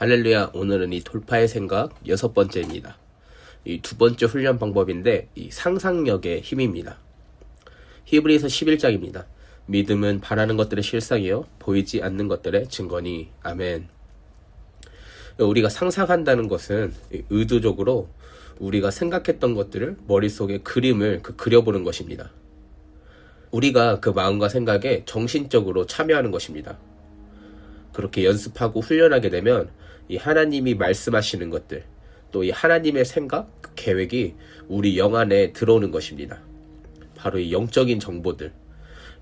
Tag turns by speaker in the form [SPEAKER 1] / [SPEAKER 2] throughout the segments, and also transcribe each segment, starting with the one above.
[SPEAKER 1] 할렐루야. 오늘은 이 돌파의 생각 6번째입니다. 이 두 번째 훈련 방법인데 이 상상력의 힘입니다. 히브리서 11장입니다. 믿음은 바라는 것들의 실상이요 보이지 않는 것들의 증거니. 아멘. 우리가 상상한다는 것은 의도적으로 우리가 생각했던 것들을 머릿속에 그림을 그려보는 것입니다. 우리가 그 마음과 생각에 정신적으로 참여하는 것입니다. 그렇게 연습하고 훈련하게 되면 이 하나님이 말씀하시는 것들, 또 이 하나님의 생각, 그 계획이 우리 영 안에 들어오는 것입니다. 바로 이 영적인 정보들,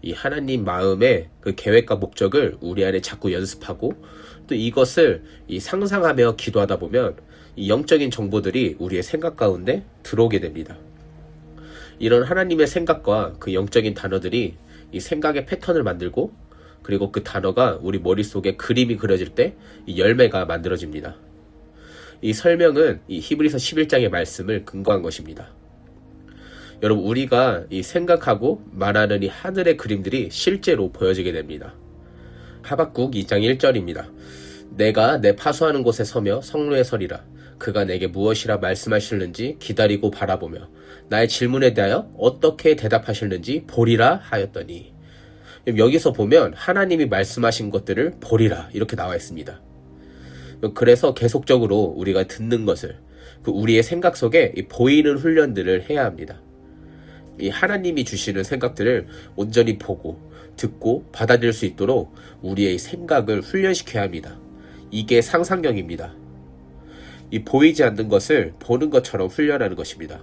[SPEAKER 1] 이 하나님 마음의 그 계획과 목적을 우리 안에 자꾸 연습하고 또 이것을 이 상상하며 기도하다 보면 이 영적인 정보들이 우리의 생각 가운데 들어오게 됩니다. 이런 하나님의 생각과 그 영적인 단어들이 이 생각의 패턴을 만들고 그리고 그 단어가 우리 머릿속에 그림이 그려질 때 이 열매가 만들어집니다. 이 설명은 이 히브리서 11장의 말씀을 근거한 것입니다. 여러분, 우리가 이 생각하고 말하는 이 하늘의 그림들이 실제로 보여지게 됩니다. 하박국 2장 1절입니다. 내가 내 파수하는 곳에 서며 성루에 서리라. 그가 내게 무엇이라 말씀하실는지 기다리고 바라보며 나의 질문에 대하여 어떻게 대답하실는지 보리라 하였더니. 여기서 보면 하나님이 말씀하신 것들을 보리라 이렇게 나와 있습니다. 그래서 계속적으로 우리가 듣는 것을 우리의 생각 속에 보이는 훈련들을 해야 합니다. 이 하나님이 주시는 생각들을 온전히 보고 듣고 받아들일 수 있도록 우리의 생각을 훈련시켜야 합니다. 이게 상상력입니다. 이 보이지 않는 것을 보는 것처럼 훈련하는 것입니다.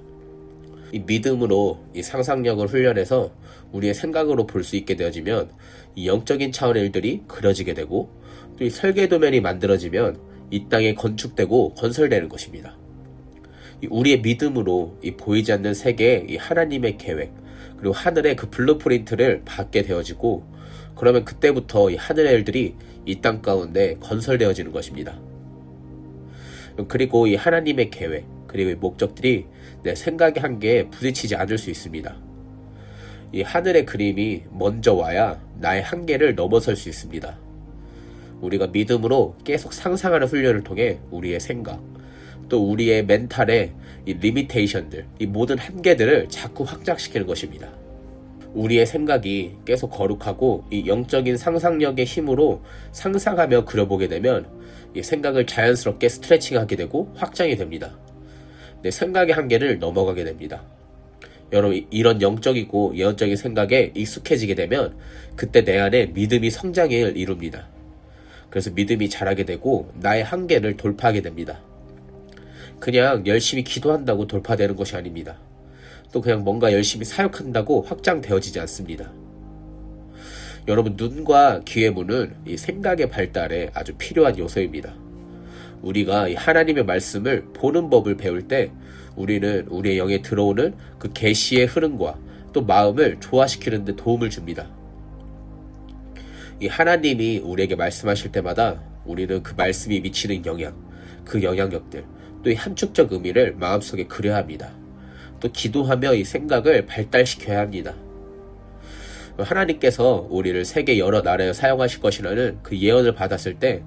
[SPEAKER 1] 이 믿음으로 이 상상력을 훈련해서 우리의 생각으로 볼 수 있게 되어지면 이 영적인 차원의 일들이 그려지게 되고 또 이 설계도면이 만들어지면 이 땅에 건축되고 건설되는 것입니다. 우리의 믿음으로 이 보이지 않는 세계의 이 하나님의 계획 그리고 하늘의 그 블루프린트를 받게 되어지고 그러면 그때부터 이 하늘의 일들이 이 땅 가운데 건설되어지는 것입니다. 그리고 이 하나님의 계획 그리고 이 목적들이 내 생각의 한계에 부딪히지 않을 수 있습니다. 이 하늘의 그림이 먼저 와야 나의 한계를 넘어설 수 있습니다. 우리가 믿음으로 계속 상상하는 훈련을 통해 우리의 생각 또 우리의 멘탈의 이 리미테이션들, 이 모든 한계들을 자꾸 확장시키는 것입니다. 우리의 생각이 계속 거룩하고 이 영적인 상상력의 힘으로 상상하며 그려보게 되면 이 생각을 자연스럽게 스트레칭하게 되고 확장이 됩니다. 내 생각의 한계를 넘어가게 됩니다. 여러분, 이런 영적이고 예언적인 생각에 익숙해지게 되면 그때 내 안에 믿음이 성장을 이룹니다. 그래서 믿음이 자라게 되고 나의 한계를 돌파하게 됩니다. 그냥 열심히 기도한다고 돌파되는 것이 아닙니다. 또 그냥 뭔가 열심히 사역한다고 확장되어지지 않습니다. 여러분, 눈과 귀의 문은 이 생각의 발달에 아주 필요한 요소입니다. 우리가 이 하나님의 말씀을 보는 법을 배울 때 우리는 우리의 영에 들어오는 그 계시의 흐름과 또 마음을 조화시키는 데 도움을 줍니다. 이 하나님이 우리에게 말씀하실 때마다 우리는 그 말씀이 미치는 영향, 그 영향력들, 또 이 함축적 의미를 마음속에 그려야 합니다. 또 기도하며 이 생각을 발달시켜야 합니다. 하나님께서 우리를 세계 여러 나라에 사용하실 것이라는 그 예언을 받았을 때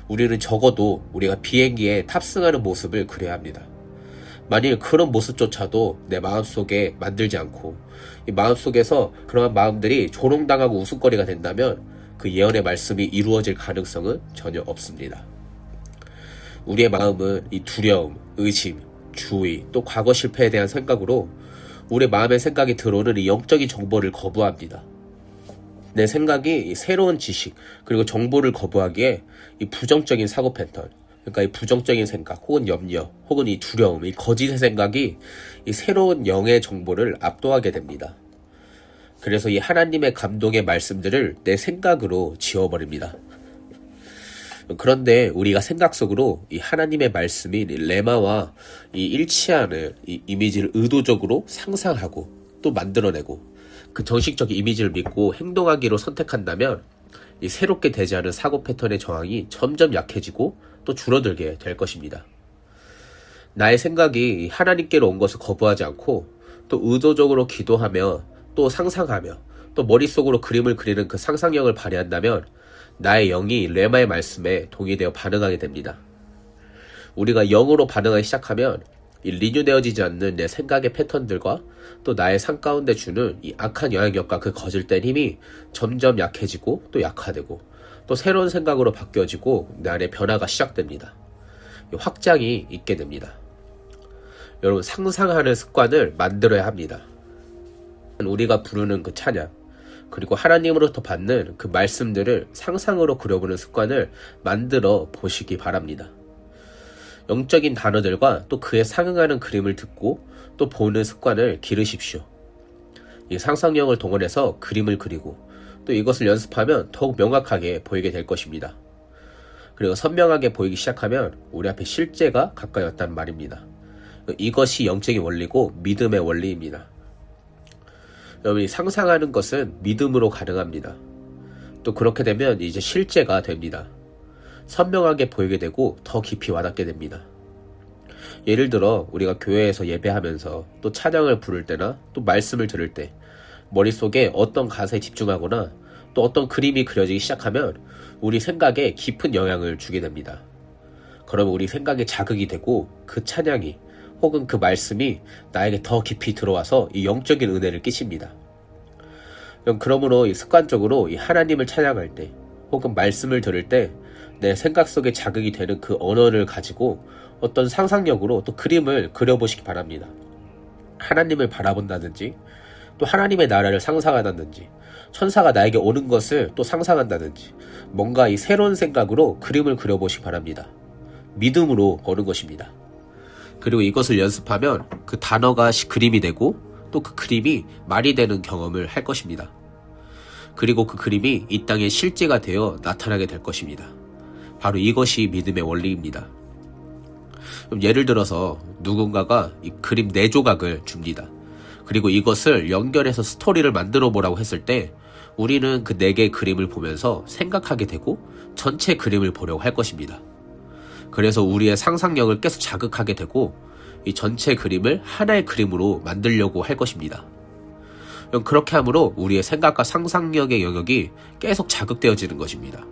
[SPEAKER 1] 우리는 적어도 우리가 비행기에 탑승하는 모습을 그려야 합니다. 만일 그런 모습조차도 내 마음속에 만들지 않고 이 마음속에서 그러한 마음들이 조롱당하고 웃음거리가 된다면 그 예언의 말씀이 이루어질 가능성은 전혀 없습니다. 우리의 마음은 이 두려움, 의심, 주의, 또 과거 실패에 대한 생각으로 우리의 마음의 생각이 들어오는 이 영적인 정보를 거부합니다. 내 생각이 이 새로운 지식 그리고 정보를 거부하기에 이 부정적인 사고 패턴, 그러니까 이 부정적인 생각 혹은 염려 혹은 이 두려움, 이 거짓의 생각이 이 새로운 영의 정보를 압도하게 됩니다. 그래서 이 하나님의 감동의 말씀들을 내 생각으로 지워버립니다. 그런데 우리가 생각 속으로 이 하나님의 말씀인 레마와 이 일치하는 이 이미지를 의도적으로 상상하고 또 만들어내고 그 정식적인 이미지를 믿고 행동하기로 선택한다면 이 새롭게 되지 않은 사고 패턴의 저항이 점점 약해지고 또 줄어들게 될 것입니다. 나의 생각이 하나님께로 온 것을 거부하지 않고 또 의도적으로 기도하며 또 상상하며 또 머릿속으로 그림을 그리는 그 상상력을 발휘한다면 나의 영이 레마의 말씀에 동의되어 반응하게 됩니다. 우리가 0으로 반응하기 시작하면 이 리뉴되어지지 않는 내 생각의 패턴들과 또 나의 삶 가운데 주는 이 악한 영향력과 그 거질된 힘이 점점 약해지고 또 약화되고 또 새로운 생각으로 바뀌어지고 내 안에 변화가 시작됩니다. 확장이 있게 됩니다. 여러분, 상상하는 습관을 만들어야 합니다. 우리가 부르는 그 찬양, 그리고 하나님으로부터 받는 그 말씀들을 상상으로 그려보는 습관을 만들어 보시기 바랍니다. 영적인 단어들과 또 그에 상응하는 그림을 듣고 또 보는 습관을 기르십시오. 이 상상력을 동원해서 그림을 그리고 또 이것을 연습하면 더욱 명확하게 보이게 될 것입니다. 그리고 선명하게 보이기 시작하면 우리 앞에 실제가 가까이 왔다는 말입니다. 이것이 영적인 원리고 믿음의 원리입니다. 여러분이 상상하는 것은 믿음으로 가능합니다. 또 그렇게 되면 이제 실제가 됩니다. 선명하게 보이게 되고 더 깊이 와닿게 됩니다. 예를 들어 우리가 교회에서 예배하면서 또 찬양을 부를 때나 또 말씀을 들을 때 머릿속에 어떤 가사에 집중하거나 또 어떤 그림이 그려지기 시작하면 우리 생각에 깊은 영향을 주게 됩니다. 그러면 우리 생각에 자극이 되고 그 찬양이 혹은 그 말씀이 나에게 더 깊이 들어와서 이 영적인 은혜를 끼칩니다. 그러므로 이 습관적으로 이 하나님을 찬양할 때 혹은 말씀을 들을 때 내 생각 속에 자극이 되는 그 언어를 가지고 어떤 상상력으로 또 그림을 그려보시기 바랍니다. 하나님을 바라본다든지 또 하나님의 나라를 상상한다든지 천사가 나에게 오는 것을 또 상상한다든지 뭔가 이 새로운 생각으로 그림을 그려보시기 바랍니다. 믿음으로 보는 것입니다. 그리고 이것을 연습하면 그 단어가 그림이 되고 또 그 그림이 말이 되는 경험을 할 것입니다. 그리고 그 그림이 이 땅에 실제가 되어 나타나게 될 것입니다. 바로 이것이 믿음의 원리입니다. 예를 들어서 누군가가 이 그림 4조각을 줍니다. 그리고 이것을 연결해서 스토리를 만들어 보라고 했을 때 우리는 그 4개의 그림을 보면서 생각하게 되고 전체 그림을 보려고 할 것입니다. 그래서 우리의 상상력을 계속 자극하게 되고 이 전체 그림을 하나의 그림으로 만들려고 할 것입니다. 그렇게 함으로 우리의 생각과 상상력의 영역이 계속 자극되어지는 것입니다.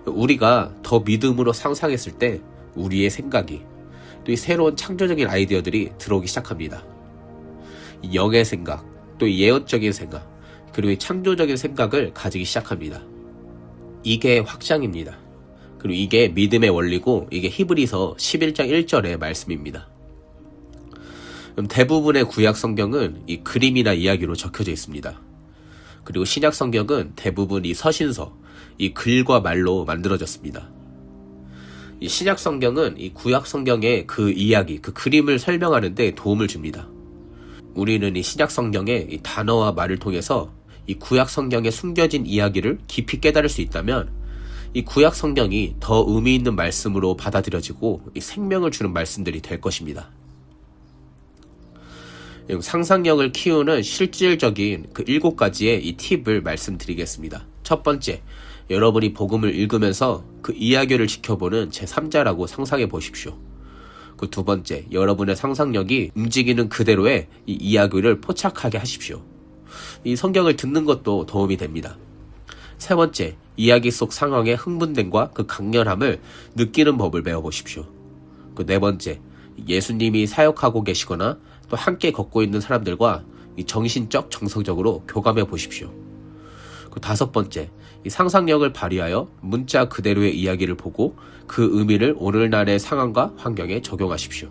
[SPEAKER 1] 우리가 더 믿음으로 상상했을 때 우리의 생각이 또 이 새로운 창조적인 아이디어들이 들어오기 시작합니다. 이 영의 생각, 또 이 예언적인 생각, 그리고 이 창조적인 생각을 가지기 시작합니다. 이게 확장입니다. 그리고 이게 믿음의 원리고 이게 히브리서 11장 1절의 말씀입니다. 대부분의 구약 성경은 이 그림이나 이야기로 적혀져 있습니다. 그리고 신약 성경은 대부분 이 서신서, 이 글과 말로 만들어졌습니다. 이 신약 성경은 이 구약 성경의 그 이야기, 그 그림을 설명하는 데 도움을 줍니다. 우리는 이 신약 성경의 이 단어와 말을 통해서 이 구약 성경에 숨겨진 이야기를 깊이 깨달을 수 있다면 이 구약 성경이 더 의미 있는 말씀으로 받아들여지고 이 생명을 주는 말씀들이 될 것입니다. 상상력을 키우는 실질적인 그 7가지의 이 팁을 말씀드리겠습니다. 첫 번째, 여러분이 복음을 읽으면서 그 이야기를 지켜보는 제3자라고 상상해 보십시오. 그 두 번째, 여러분의 상상력이 움직이는 그대로의 이 이야기를 포착하게 하십시오. 이 성경을 듣는 것도 도움이 됩니다. 세 번째, 이야기 속 상황의 흥분됨과 그 강렬함을 느끼는 법을 배워보십시오. 그 네 번째, 예수님이 사역하고 계시거나 또 함께 걷고 있는 사람들과 이 정신적, 정서적으로 교감해 보십시오. 그 다섯 번째, 이 상상력을 발휘하여 문자 그대로의 이야기를 보고 그 의미를 오늘날의 상황과 환경에 적용하십시오.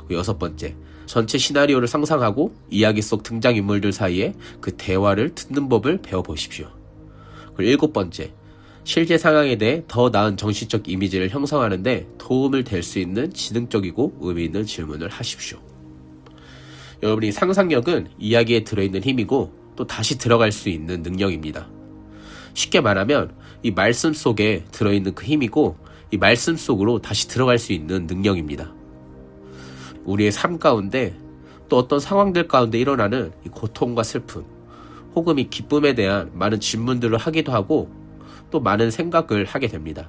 [SPEAKER 1] 그 여섯 번째, 전체 시나리오를 상상하고 이야기 속 등장인물들 사이에 그 대화를 듣는 법을 배워보십시오. 그 일곱 번째, 실제 상황에 대해 더 나은 정신적 이미지를 형성하는 데 도움을 될 수 있는 지능적이고 의미 있는 질문을 하십시오. 여러분이 상상력은 이야기에 들어있는 힘이고 또 다시 들어갈 수 있는 능력입니다. 쉽게 말하면 이 말씀 속에 들어있는 그 힘이고 이 말씀 속으로 다시 들어갈 수 있는 능력입니다. 우리의 삶 가운데 또 어떤 상황들 가운데 일어나는 이 고통과 슬픔 혹은 이 기쁨에 대한 많은 질문들을 하기도 하고 또 많은 생각을 하게 됩니다.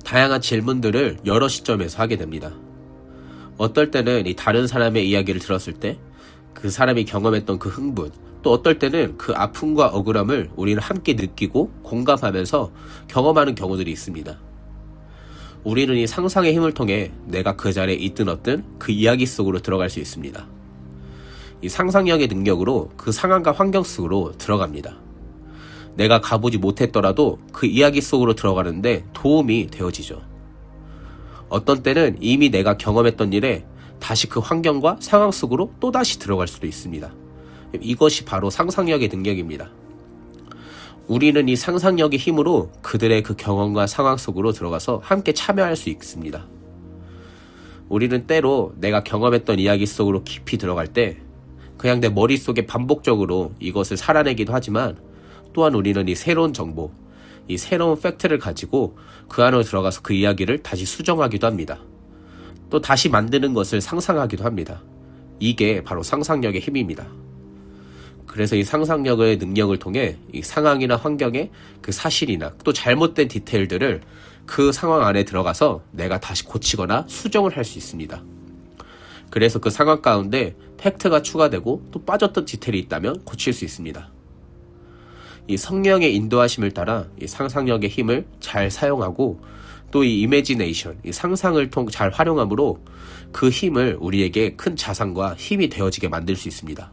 [SPEAKER 1] 다양한 질문들을 여러 시점에서 하게 됩니다. 어떨 때는 이 다른 사람의 이야기를 들었을 때 그 사람이 경험했던 그 흥분, 또 어떨 때는 그 아픔과 억울함을 우리는 함께 느끼고 공감하면서 경험하는 경우들이 있습니다. 우리는 이 상상의 힘을 통해 내가 그 자리에 있든 없든 그 이야기 속으로 들어갈 수 있습니다. 이 상상력의 능력으로 그 상황과 환경 속으로 들어갑니다. 내가 가보지 못했더라도 그 이야기 속으로 들어가는데 도움이 되어지죠. 어떤 때는 이미 내가 경험했던 일에 다시 그 환경과 상황 속으로 또다시 들어갈 수도 있습니다. 이것이 바로 상상력의 능력입니다. 우리는 이 상상력의 힘으로 그들의 그 경험과 상황 속으로 들어가서 함께 참여할 수 있습니다. 우리는 때로 내가 경험했던 이야기 속으로 깊이 들어갈 때 그냥 내 머릿속에 반복적으로 이것을 살아내기도 하지만 또한 우리는 이 새로운 정보, 이 새로운 팩트를 가지고 그 안으로 들어가서 그 이야기를 다시 수정하기도 합니다. 또 다시 만드는 것을 상상하기도 합니다. 이게 바로 상상력의 힘입니다. 그래서 이 상상력의 능력을 통해 이 상황이나 환경의 그 사실이나 또 잘못된 디테일들을 그 상황 안에 들어가서 내가 다시 고치거나 수정을 할 수 있습니다. 그래서 그 상황 가운데 팩트가 추가되고 또 빠졌던 디테일이 있다면 고칠 수 있습니다. 이 성령의 인도하심을 따라 이 상상력의 힘을 잘 사용하고 또 이 이매지네이션, 이 상상을 잘 활용함으로 그 힘을 우리에게 큰 자산과 힘이 되어지게 만들 수 있습니다.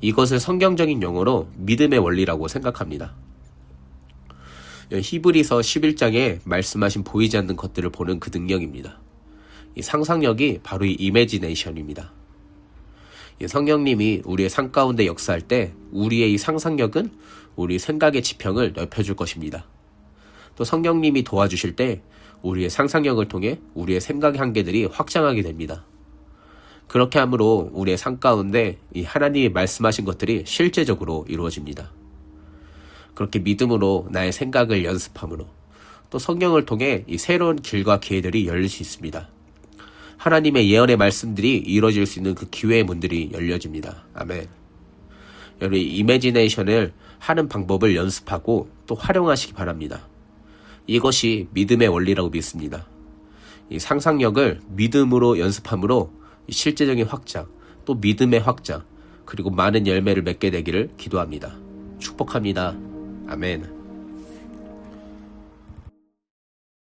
[SPEAKER 1] 이것을 성경적인 용어로 믿음의 원리라고 생각합니다. 히브리서 11장에 말씀하신 보이지 않는 것들을 보는 그 능력입니다. 이 상상력이 바로 이 이매지네이션입니다. 성령님이 우리의 삶 가운데 역사할 때 우리의 이 상상력은 우리 생각의 지평을 넓혀줄 것입니다. 또 성령님이 도와주실 때 우리의 상상력을 통해 우리의 생각의 한계들이 확장하게 됩니다. 그렇게 함으로 우리의 삶 가운데 이 하나님이 말씀하신 것들이 실제적으로 이루어집니다. 그렇게 믿음으로 나의 생각을 연습함으로 또 성령을 통해 이 새로운 길과 기회들이 열릴 수 있습니다. 하나님의 예언의 말씀들이 이루어질 수 있는 그 기회의 문들이 열려집니다. 아멘. 여러분, 이 이매지네이션을 하는 방법을 연습하고 또 활용하시기 바랍니다. 이것이 믿음의 원리라고 믿습니다. 이 상상력을 믿음으로 연습함으로 실제적인 확장, 또 믿음의 확장, 그리고 많은 열매를 맺게 되기를 기도합니다. 축복합니다. 아멘.